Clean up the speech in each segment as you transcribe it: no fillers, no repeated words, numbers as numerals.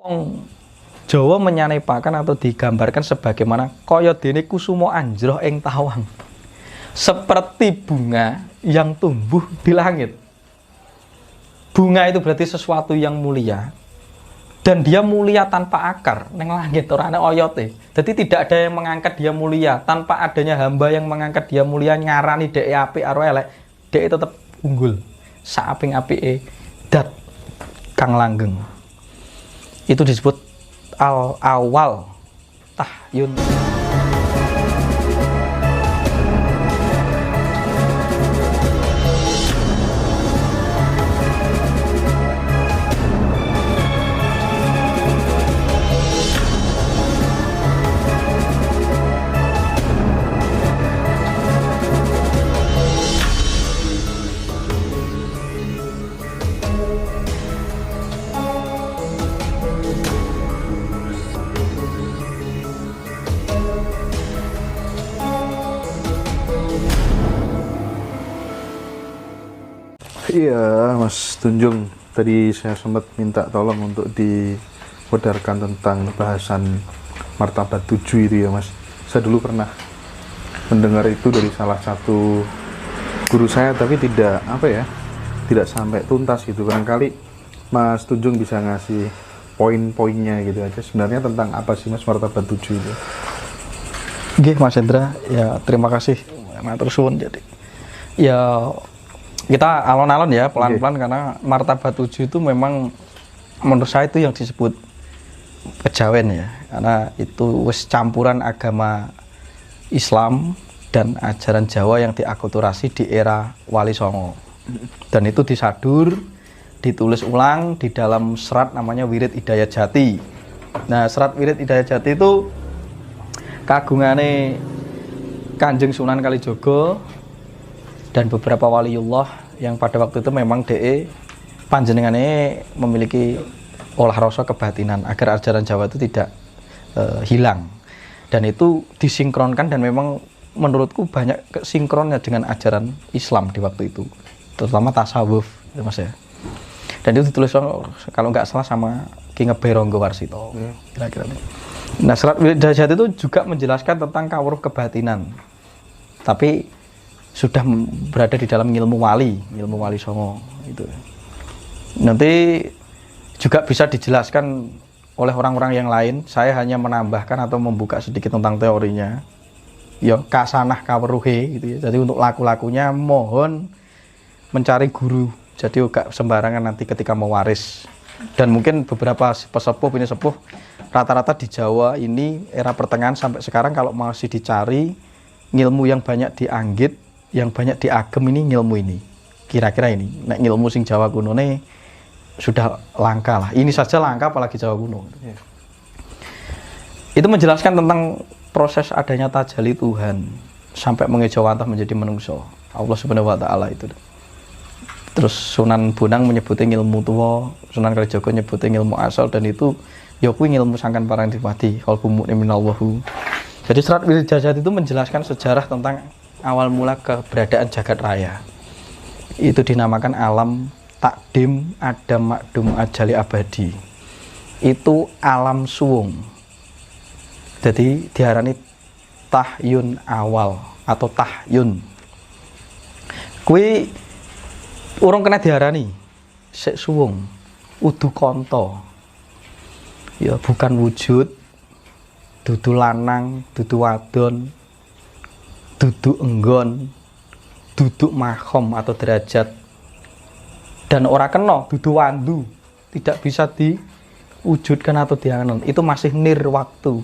Wong Jawa menyanepakan atau digambarkan sebagaimana kaya dene kusuma anjroh ing tawang. Seperti bunga yang tumbuh di langit. Bunga itu berarti sesuatu yang mulia. Dan dia mulia tanpa akar neng langit ora ana oyote. Jadi tidak ada yang mengangkat dia mulia tanpa adanya hamba yang mengangkat dia mulia ngarani dhek apik karo elek. Dhek tetep unggul. Saaping-apike dat kang langgeng. Itu disebut al-awal tahyun. Iya, Mas Tunjung. Tadi saya sempat minta tolong untuk diwedarkan tentang bahasan martabat 7 itu ya, Mas. Saya dulu pernah mendengar itu dari salah satu guru saya, tapi tidak sampai tuntas gitu. Barangkali Mas Tunjung bisa ngasih poin-poinnya gitu aja. Sebenarnya tentang apa sih, Mas, martabat 7 itu? Nggih, Mas Hendra, ya terima kasih. Matur suwun. Jadi ya kita alon-alon ya pelan-pelan karena martabat 7 itu memang menurut saya itu yang disebut kejawen ya, karena itu wis campuran agama Islam dan ajaran Jawa yang diakulturasi di era Wali Songo, dan itu disadur, ditulis ulang di dalam serat namanya Wirid Hidayat Jati. Nah, serat Wirid Hidayat Jati itu kagungane Kanjeng Sunan Kalijaga dan beberapa waliullah yang pada waktu itu memang panjenengane memiliki olah rasa kebatinan agar ajaran Jawa itu tidak hilang, dan itu disinkronkan, dan memang menurutku banyak sinkronnya dengan ajaran Islam di waktu itu, terutama tasawuf ya, Mas ya. Dan itu ditulis kalau nggak salah sama Ki Ngeberonggo Warsito kira-kira. Nah, serat Hidayat itu juga menjelaskan tentang kawruh kebatinan, tapi sudah berada di dalam ilmu wali Songo itu. Nanti juga bisa dijelaskan oleh orang-orang yang lain. Saya hanya menambahkan atau membuka sedikit tentang teorinya. Ya kasanah kawruhe gitu ya. Jadi untuk laku-lakunya mohon mencari guru. Jadi gak sembarangan nanti ketika mewaris. Dan mungkin beberapa ini sepuh rata-rata di Jawa ini era pertengahan sampai sekarang kalau masih dicari ilmu yang banyak dianggit, yang banyak diagem ini ngilmu ini, kira-kira ini. Nek ngilmu sing Jawa kuno nih sudah langka lah. Ini saja langka apalagi Jawa kuno. Itu menjelaskan tentang proses adanya tajalli Tuhan sampai mengejawantah menjadi manungsa. Allah Subhanahu wa taala itu. Terus Sunan Bonang menyebutnya ilmu tua, Sunan Kalijaga nyebutnya ilmu asal, dan itu ya kuwi ilmu sangkan parang dipati qalbu mu'min minallahu. Jadi serat Wirid Hidayat itu menjelaskan sejarah tentang awal mula keberadaan jagat raya. Itu dinamakan alam takdim adam makdum ajali abadi. Itu alam suwung. Jadi diarani tahyun awal atau tahyun. Kui urung kena diarani sik suwung, udu konto. Ya bukan wujud, dudu lanang, dudu wadon, duduk enggon, duduk makhom atau derajat, dan ora kena duduk wandu, tidak bisa diwujudkan atau diangen. Itu masih nir waktu,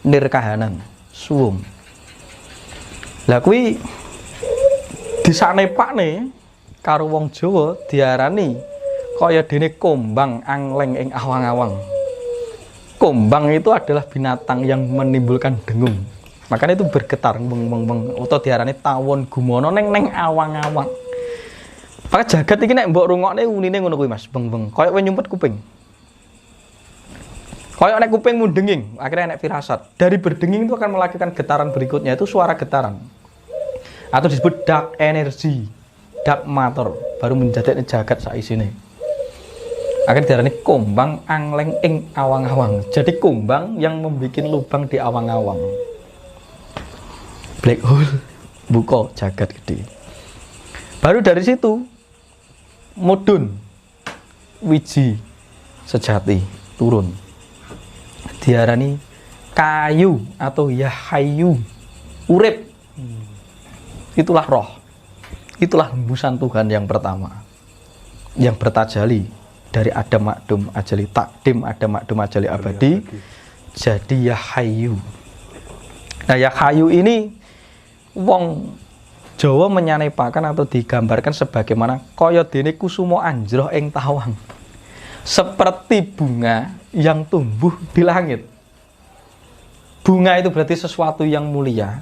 nir kahanan, suwung. Lah kuwi disanepakne karo wong Jawa diarani kaya dene kombang angleng ing awang-awang. Kombang itu adalah binatang yang menimbulkan dengung. Makanya itu bergetar atau diarani tawon gumono neng awang-awang. Maka jagat iki nek mbok rungokne unine ngono kuwi, Mas, beng-beng. Kayak kowe nyumpet kuping. Kayak nek kupingmu denging, akhirnya nek firasat. Dari berdenging itu akan melakukan getaran berikutnya, itu suara getaran. Atau disebut dark energy, dark matter, baru menjadi jagat saisine. Akhirnya diarani kumbang angleng ing awang-awang. Jadi kumbang yang membuat lubang di awang-awang. Black hole buka jagat gede. Baru dari situ mudhun wiji sejati turun. Diarani kayu atau yahayu urip. Itulah roh. Itulah hembusan Tuhan yang pertama yang bertajali dari Adam Makdum Ajali Takdim Adam Makdum Ajali Abadi jadi Yahayu. Nah Yahayu ini wong Jawa menyanepakan atau digambarkan sebagaimana kaya dene kusuma anjroh ing tawang, seperti bunga yang tumbuh di langit. Bunga itu berarti sesuatu yang mulia,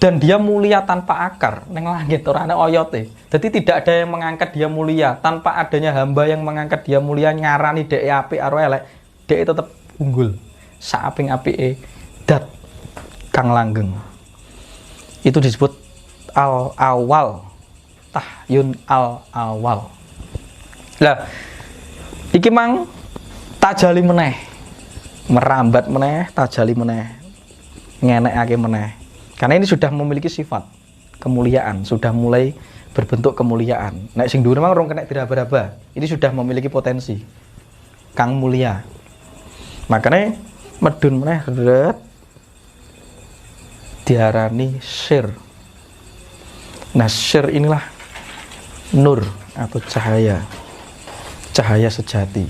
dan dia mulia tanpa akar neng langit ora ana oyote. Jadi tidak ada yang mengangkat dia mulia tanpa adanya hamba yang mengangkat dia mulia ngarani dhek apik karo elek, dhek tetep unggul saaping-apike dat kang langgeng. Itu disebut al-awal, tahyun al-awal. Lah iki mang tajali meneh, merambat meneh, tajali meneh, ngenekake meneh. Karena ini sudah memiliki sifat kemuliaan, sudah mulai berbentuk kemuliaan. Nek sing dhuwur mang rong kena diraba-raba. Ini sudah memiliki potensi kang mulia. Makanya medun meneh ret diarani sir. Nah, sir inilah nur atau cahaya. Cahaya sejati.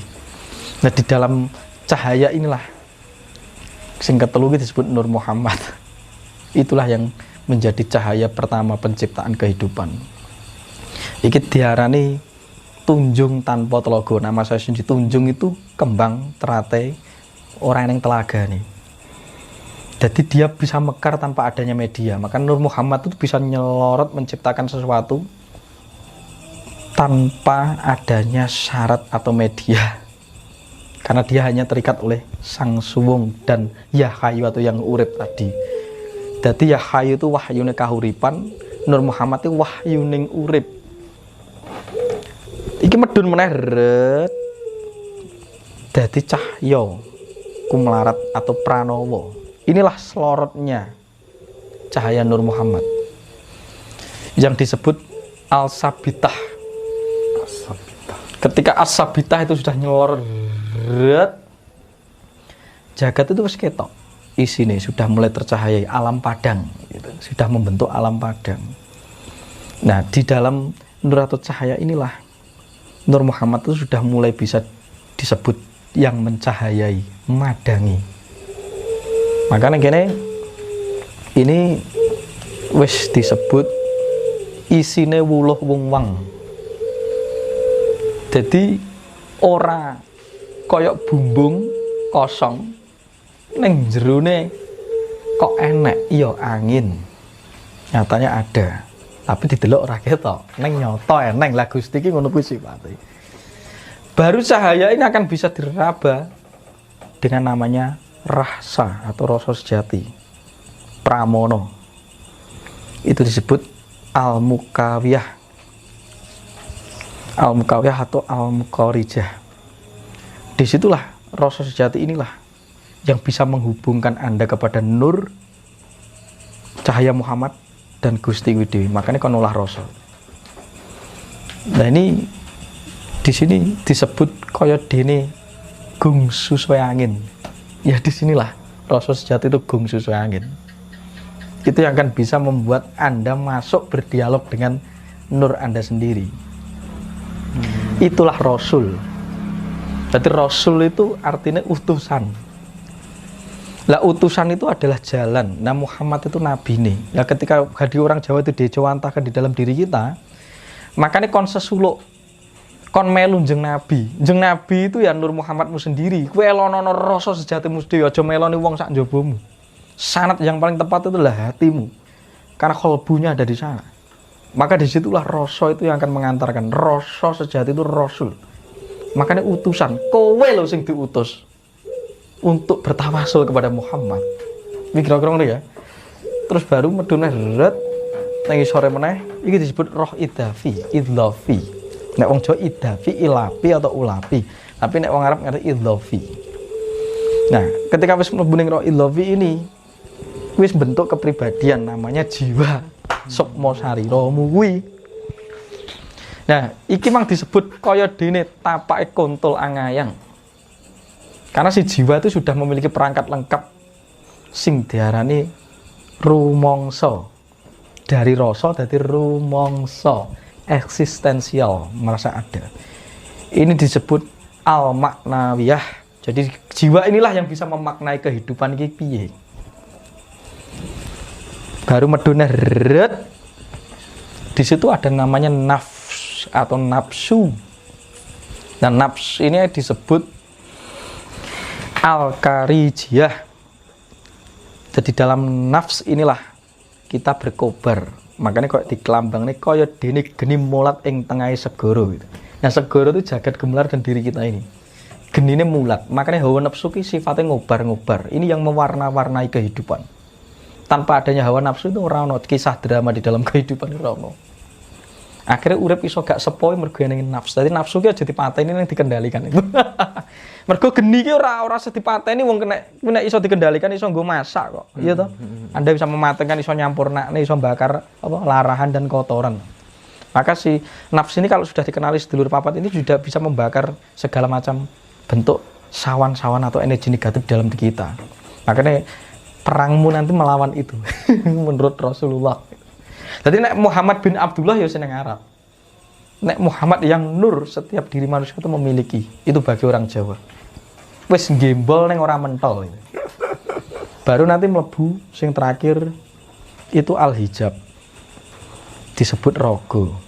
Nah, di dalam cahaya inilah sing ketelu disebut Nur Muhammad. Itulah yang menjadi cahaya pertama penciptaan kehidupan. Iki diarani tunjung tanpa telogo. Nama saya sendiri tunjung itu kembang teratai orang yang telaga nih. Jadi dia bisa mekar tanpa adanya media. Maka Nur Muhammad itu bisa nyelorot menciptakan sesuatu tanpa adanya syarat atau media. Karena dia hanya terikat oleh Sang Suwung dan Yahayu atau yang urip tadi. Jadi Yahayu itu wahyune kahuripan, Nur Muhammad itu wahyuning urip. Iki medun meneh ret. Dadi cahya kumlarat atau pranowo. Inilah selorotnya cahaya Nur Muhammad yang disebut Al-Sabitah. Ketika As-Sabitah itu sudah nyelorot, jagat itu wis ketok isine, sudah mulai tercahayai alam padang gitu. Sudah membentuk alam padang. Nah, di dalam nur atau cahaya inilah Nur Muhammad itu sudah mulai bisa disebut yang mencahayai, madangi. Makanya gini, ini wis disebut isine wuluh wung wang. Jadi ora koyok bumbung kosong neng jerone kok enek iya angin. Nyatanya ada, tapi didelok ora ketok. Neng nyoto eneng lah Gusti iki ngono kuwi sifate. Baru cahaya ini akan bisa diraba dengan namanya rasa atau rasa sejati, pramono. Itu disebut al-mukawiyah, al-mukawiyah atau al-muqarijah. Disitulah rasa sejati inilah yang bisa menghubungkan Anda kepada nur cahaya Muhammad dan Gusti Widewi. Makanya konolah rasa. Nah ini di sini disebut kaya dene gung susuwe angin. Ya disinilah rasa sejati itu gung susuwe angin. Itu yang akan bisa membuat Anda masuk berdialog dengan nur Anda sendiri. Itulah Rasul. Berarti Rasul itu artinya utusan. Lah utusan itu adalah jalan. Nah Muhammad itu nabi nih. Ya ketika hadir orang Jawa itu dijawantahkan di dalam diri kita, makanya kon sesuluk, kon melu jeng nabi. Jeng nabi itu ya Nur Muhammadmu sendiri. Kowe elonono rasa sejatimu dhewe, aja meloni wong sak njobomu. Sanad yang paling tepat itu adalah hatimu. Karena kolbunya ada di sana. Maka disitulah rasa itu yang akan mengantarkan. Rasa sejati itu Rasul. Makanya utusan. Kowe lho sing diutus untuk bertawasul kepada Muhammad. Ini kira-kira ya. Terus baru medune ret nang sore meneh iki disebut roh idhafi, idlafi. Nek wong Jawa idafi, ilapi atau ulapi. Tapi nek wong Arab ngerti idhofi. Nah, ketika wis mlebu ning idhofi ini wis bentuk kepribadian namanya jiwa. Sukma sariramu kuwi. Nah, iki mang disebut kaya dene tapake kontol angayang. Karena si jiwa itu sudah memiliki perangkat lengkap sing diarani rumangsa. Dari rasa dadi rumangsa, eksistensial, merasa ada. Ini disebut al-maknawiyah. Jadi jiwa inilah yang bisa memaknai kehidupan iki piye. Baru medune ret. Di situ ada namanya nafs atau nafsu. Dan nafs ini disebut al-karijiyah. Jadi dalam nafs inilah kita berkobar. Makanya kok dikelambang nih kaya dene geni mulat ing tengahe segara gitu. Nah, segara itu jagat gemelar dan diri kita ini. Genine mulat. Makanya hawa nafsu ki sifatnya ngobar-ngobar. Ini yang mewarna-warnai kehidupan. Tanpa adanya hawa nafsu itu ora ono kisah drama di dalam kehidupan ora ono. Akhirnya urip iso gak sepoi mergo ning nafsu. Dadi nafsu ki aja dipateni ning dikendalikan itu. Mergo geni ki ora sedipateni wong kena iso dikendalikan iso nggo masak kok. Iya toh? Anda bisa mematengkan iso nyampurnakne iso bakar apa larahan dan kotoran. Maka si nafsu ini kalau sudah dikenali sedulur papat ini sudah bisa membakar segala macam bentuk sawan-sawan atau energi negatif dalam diri kita. Makanya perangmu nanti melawan itu menurut Rasulullah. Jadi nek Muhammad bin Abdullah ya seneng Arab. Nek Muhammad yang nur setiap diri manusia itu memiliki. Itu bagi orang Jawa. Wis gembol neng ora mentol. Baru nanti mlebu sing terakhir itu al-hijab. Disebut rogo.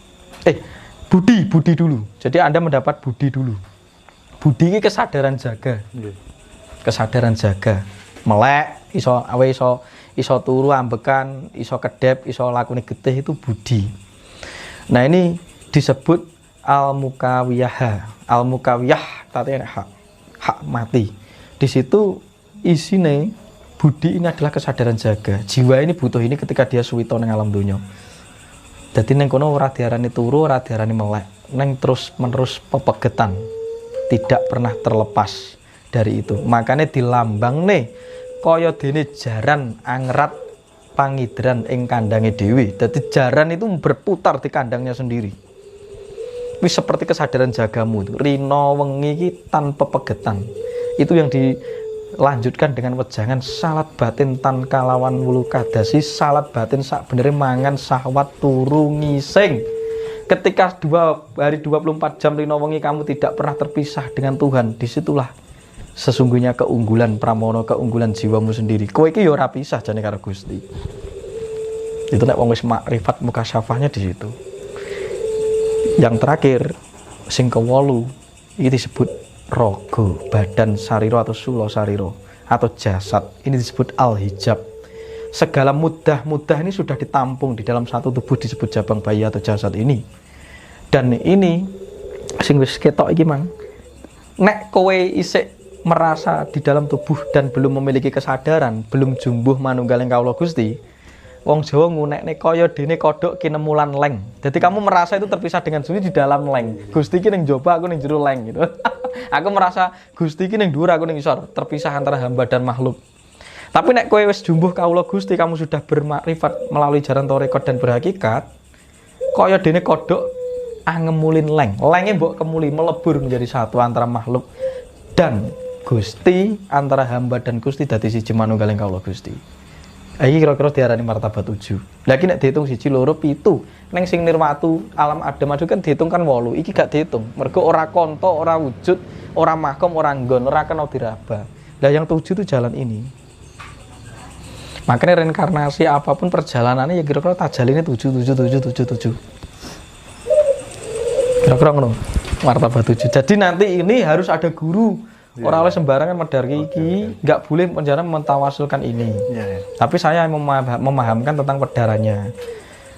Budi dulu. Jadi Anda mendapat budi dulu. Budi ini kesadaran jaga. Kesadaran jaga. Melek, iso turu ambekan, iso kedep, iso lakune getih itu budi. Nah, ini disebut al-mukawiyah. Al-mukawiyah artinya hak mati. Di situ isine budi ini adalah kesadaran jaga. Jiwa ini butuh ini ketika dia suwita ning alam dunya. Dadi ning kono ora diarani turu, ora diarani melek. Neng terus-menerus pepegetan. Tidak pernah terlepas dari itu. Makanya dilambang nih kaya dene jaran angrat pangidran ing kandange dhewe. Dadi jaran itu berputar di kandangnya sendiri. Wis seperti kesadaran jagamu itu. Rino wengi iki tanpa pegetan. Itu yang dilanjutkan dengan wejangan salat batin tan kalawan wulu kadasi. Salat batin sak benere mangan syahwat turu ngising. Ketika 2 hari 24 jam rino wengi kamu tidak pernah terpisah dengan Tuhan, disitulah sesungguhnya keunggulan pramono, keunggulan jiwamu sendiri. Kowe iki ya ora pisah jane karo Gusti. Itu nek wong wis makrifat mukasyafahnya di situ. Yang terakhir sing ke-8 iki disebut rogo, badan sariro atau sulo sariro atau jasad. Ini disebut al-hijab. Segala mudah ini sudah ditampung di dalam satu tubuh disebut jabang bayi atau jasad ini. Dan ini sing wis ketok iki mang. Nek kowe isik merasa di dalam tubuh dan belum memiliki kesadaran, belum jumbuh manunggaling kawula Gusti, wong Jawa ngunekne kaya dene kodhok kinemulan leng. Jadi kamu merasa itu terpisah dengan Gusti di dalam leng. Gusti ki ning jaba, aku ning jero leng gitu. Aku merasa Gusti ki ning dhuwur, aku ning isor, terpisah antara hamba dan makhluk. Tapi nek kowe wis jumbuh kawula Gusti, kamu sudah bermakrifat melalui jalan tarekat dan berhakikat, kaya dene kodhok angemulin leng. Lenge mbok kemuli melebur menjadi satu antara makhluk dan Gusti, antara hamba dan Gusti dadi siji manunggaling kawula Gusti. Iki kira-kira diarani martabat 7. Lah iki nek diitung 1 2 7, ning sing nirwatu alam Adam adu kan diitung kan 8. Iki gak diitung. Mergo ora konto, ora wujud, ora makom, ora nggon, ora kena diraba. Lah yang 7 itu jalan ini. Makanya reinkarnasi apapun perjalanannya ya kira-kira tajaline 7. Kira-kira ngono. Martabat 7. Jadi nanti ini harus ada guru. Orang oleh sembarangan medarki iki, nggak boleh penjara mentawasulkan ini. Tapi saya memahamkan tentang pedarannya.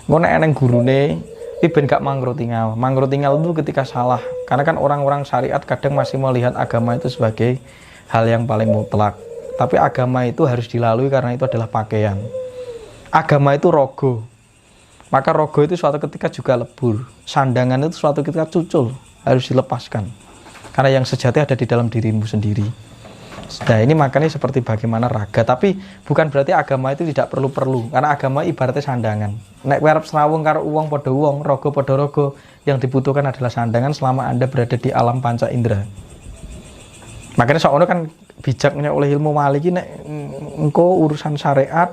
Ngono eneng gurune, iki ben gak mangro-tinggal. Mangro-tinggal itu ketika salah. Karena kan orang-orang syariat kadang masih melihat agama itu sebagai hal yang paling mutlak. Tapi agama itu harus dilalui karena itu adalah pakaian. Agama itu rogo. Maka rogo itu suatu ketika juga lebur. Sandangan itu suatu ketika cucul, harus dilepaskan. Karena yang sejati ada di dalam dirimu sendiri. Nah ini makanya seperti bagaimana raga. Tapi bukan berarti agama itu tidak perlu-perlu. Karena agama ibaratnya sandangan. Nek werep serawung karo uang podo uang, rogo podo rogo. Yang dibutuhkan adalah sandangan selama Anda berada di alam panca indera. Makanya soalnya kan bijaknya oleh ilmu maliki nek engko urusan syariat,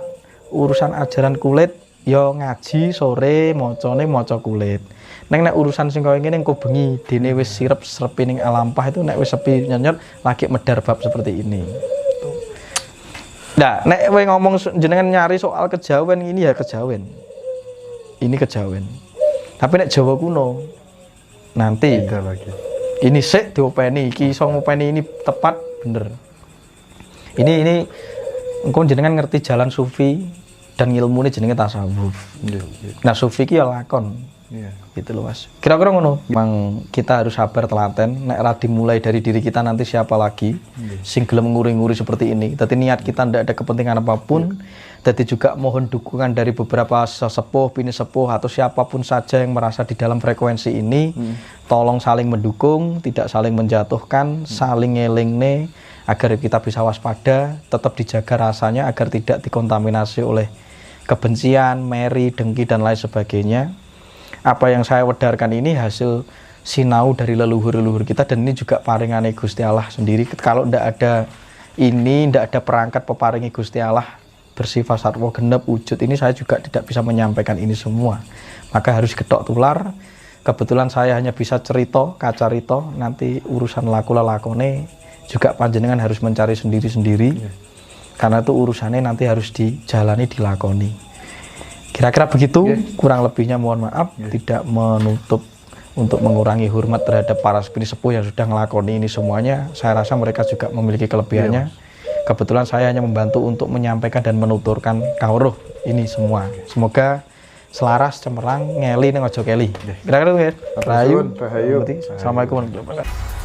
urusan ajaran kulit, yo ngaji sore mocone moco kulit. Nek urusan sing koyo ngene engko bengi dene wis sirep-srepi ning alampah itu nek wis sepi nyonyot lagi medar bab seperti ini. Nah, nek kowe ngomong jenengan nyari soal kejawen ini ya kejawen. Ini kejawen. Tapi nek Jawa kuno nanti beda lagi. Ini sik diopeni, iki iso ngopeni ini tepat bener. Ini engko jenengan ngerti jalan sufi dan ilmune jenenge tasawuf. Nah, sufi ki ya lakon. Gitu loh Mas. Kira-kira ngono. Memang kita harus sabar telaten nek ra dimulai dari diri kita nanti siapa lagi sing gelem nguri-nguri seperti ini. Dadi niat kita ndak ada kepentingan apapun. Dadi juga mohon dukungan dari beberapa sesepuh, bini sepuh atau siapapun saja yang merasa di dalam frekuensi ini tolong saling mendukung, tidak saling menjatuhkan, saling ngelingne agar kita bisa waspada, tetap dijaga rasanya agar tidak dikontaminasi oleh kebencian, meri, dengki dan lain sebagainya. Apa yang saya wedarkan ini hasil sinau dari leluhur-leluhur kita dan ini juga paringane Gusti Allah sendiri. Kalau ndak ada ini, ndak ada perangkat peparingi Gusti Allah bersifat satwa genep wujud ini, saya juga tidak bisa menyampaikan ini semua. Maka harus getok tular. Kebetulan saya hanya bisa cerita, kacarito, nanti urusan laku-lakone juga panjenengan harus mencari sendiri-sendiri. Karena itu urusannya nanti harus dijalani, dilakoni. Kira-kira begitu, kurang lebihnya mohon maaf, tidak menutup untuk mengurangi hormat terhadap para sepuh sepuh yang sudah ngelakoni ini semuanya. Saya rasa mereka juga memiliki kelebihannya. Kebetulan saya hanya membantu untuk menyampaikan dan menuturkan kawruh ini semua. Semoga selaras, cemerlang, ngeli, neng ojo keli. Kira-kira itu ya. Rahayu. Assalamualaikum warahmatullahi wabarakatuh.